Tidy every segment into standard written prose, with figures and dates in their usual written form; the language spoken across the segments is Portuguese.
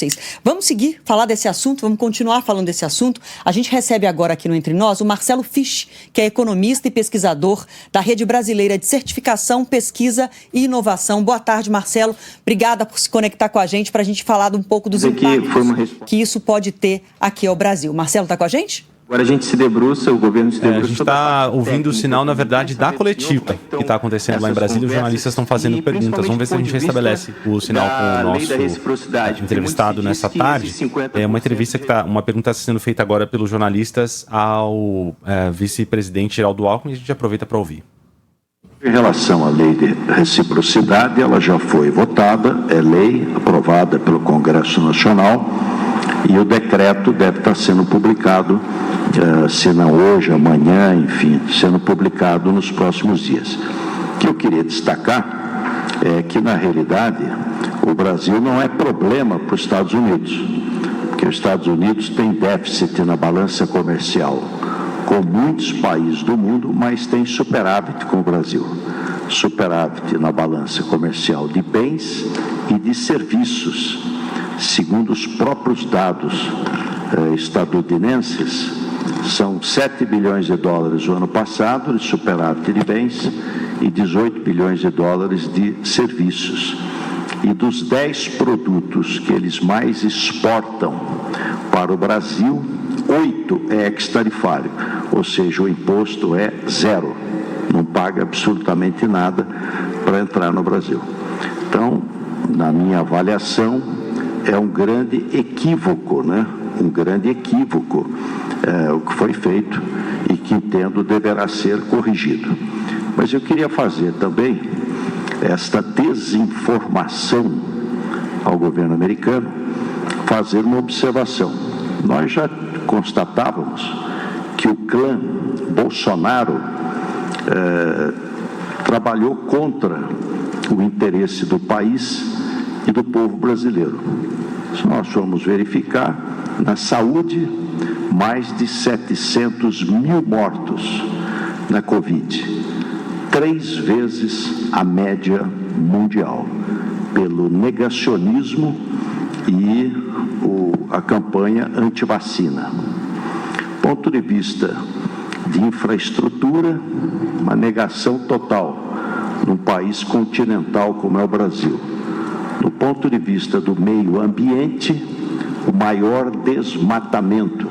vocês. Vamos seguir, falar desse assunto, vamos continuar falando desse assunto. A gente recebe agora aqui no Entre Nós o Marcelo Fisch, que é economista e pesquisador da Rede Brasileira de Certificação, Pesquisa e Inovação. Boa tarde, Marcelo. Obrigada por se conectar com a gente para a gente falar um pouco dos impactos que isso pode ter aqui ao Brasil. Marcelo, está com a gente? Agora a gente se debruça, o governo se debruça... A gente está ouvindo o sinal, na verdade, da coletiva que está acontecendo lá em Brasília. Os jornalistas estão fazendo perguntas. Vamos ver se a gente restabelece o sinal com o nosso entrevistado nessa tarde. É uma entrevista uma pergunta sendo feita agora pelos jornalistas ao vice-presidente Geraldo Alckmin, e a gente aproveita para ouvir. Em relação à lei de reciprocidade, ela já foi votada, é lei aprovada pelo Congresso Nacional e o decreto deve estar sendo publicado, se não hoje, amanhã, enfim, sendo publicado nos próximos dias. O que eu queria destacar é que, na realidade, o Brasil não é problema para os Estados Unidos, porque os Estados Unidos têm déficit na balança comercial com muitos países do mundo, mas tem superávit com o Brasil. Superávit na balança comercial de bens e de serviços. Segundo os próprios dados estadunidenses, são 7 bilhões de dólares o ano passado de superávit de bens e 18 bilhões de dólares de serviços. E dos 10 produtos que eles mais exportam para o Brasil, 8 é ex-tarifário, ou seja, o imposto é zero, não paga absolutamente nada para entrar no Brasil. Então, na minha avaliação, é um grande equívoco, né? Um grande equívoco o que foi feito e que entendo deverá ser corrigido. Mas eu queria fazer também esta desinformação ao governo americano, fazer uma observação. Nós já constatávamos que o clã Bolsonaro trabalhou contra o interesse do país e do povo brasileiro. Se nós formos verificar, na saúde, mais de 700 mil mortos na Covid, 3 vezes a média mundial, pelo negacionismo e a campanha anti-vacina. Ponto de vista de infraestrutura, uma negação total num país continental como é o Brasil. Do ponto de vista do meio ambiente, o maior desmatamento,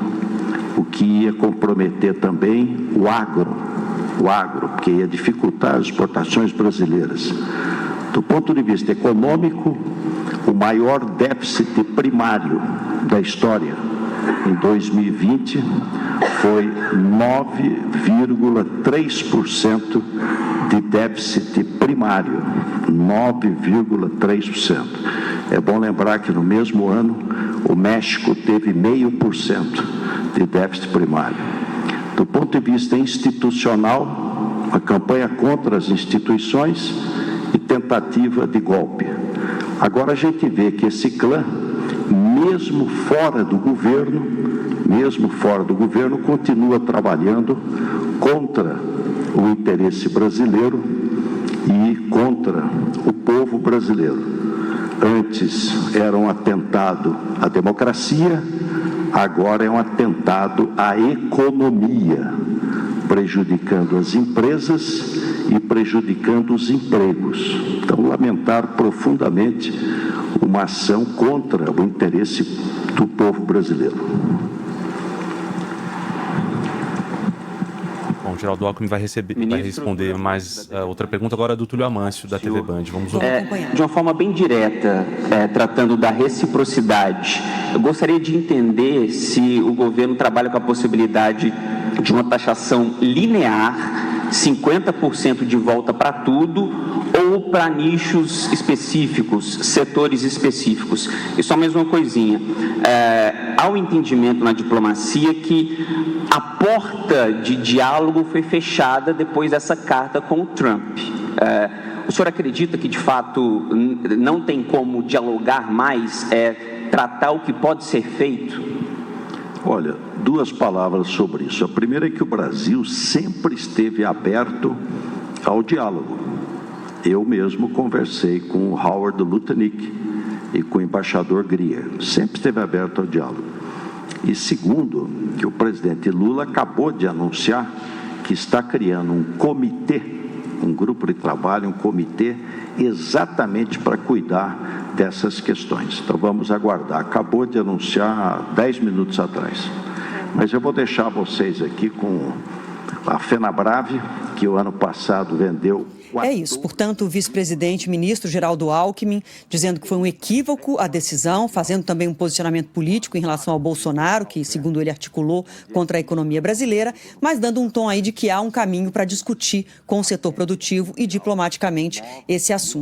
o que ia comprometer também o agro, porque ia dificultar as exportações brasileiras. Do ponto de vista econômico, o maior déficit primário da história em 2020 foi 9,3% de déficit primário, 9,3%. É bom lembrar que no mesmo ano o México teve 0,5% de déficit primário. Do ponto de vista institucional, a campanha contra as instituições e tentativa de golpe. Agora a gente vê que esse clã, mesmo fora do governo, continua trabalhando contra o interesse brasileiro e contra o povo brasileiro. Antes era um atentado à democracia, agora é um atentado à economia, prejudicando as empresas e prejudicando os empregos. Então, lamentar profundamente uma ação contra o interesse do povo brasileiro. Bom, Geraldo Alckmin vai responder mais outra pergunta agora do Túlio Amâncio, da TV Band. Vamos ouvir. De uma forma bem direta, tratando da reciprocidade, eu gostaria de entender se o governo trabalha com a possibilidade de uma taxação linear, 50% de volta para tudo, ou para nichos específicos, setores específicos. E só mais uma coisinha, há um entendimento na diplomacia que a porta de diálogo foi fechada depois dessa carta com o Trump. O senhor acredita que, de fato, não tem como dialogar mais, tratar o que pode ser feito? Olha, 2 palavras sobre isso. A primeira é que o Brasil sempre esteve aberto ao diálogo. Eu mesmo conversei com o Howard Lutnick e com o embaixador Grier. Sempre esteve aberto ao diálogo. E segundo, que o presidente Lula acabou de anunciar que está criando um comitê, um grupo de trabalho, um comitê, exatamente para cuidar dessas questões. Então vamos aguardar. Acabou de anunciar há 10 minutos atrás. Mas eu vou deixar vocês aqui com a FenaBrave, que o ano passado vendeu... É isso, portanto, o vice-presidente, ministro Geraldo Alckmin, dizendo que foi um equívoco a decisão, fazendo também um posicionamento político em relação ao Bolsonaro, que, segundo ele, articulou contra a economia brasileira, mas dando um tom aí de que há um caminho para discutir com o setor produtivo e diplomaticamente esse assunto.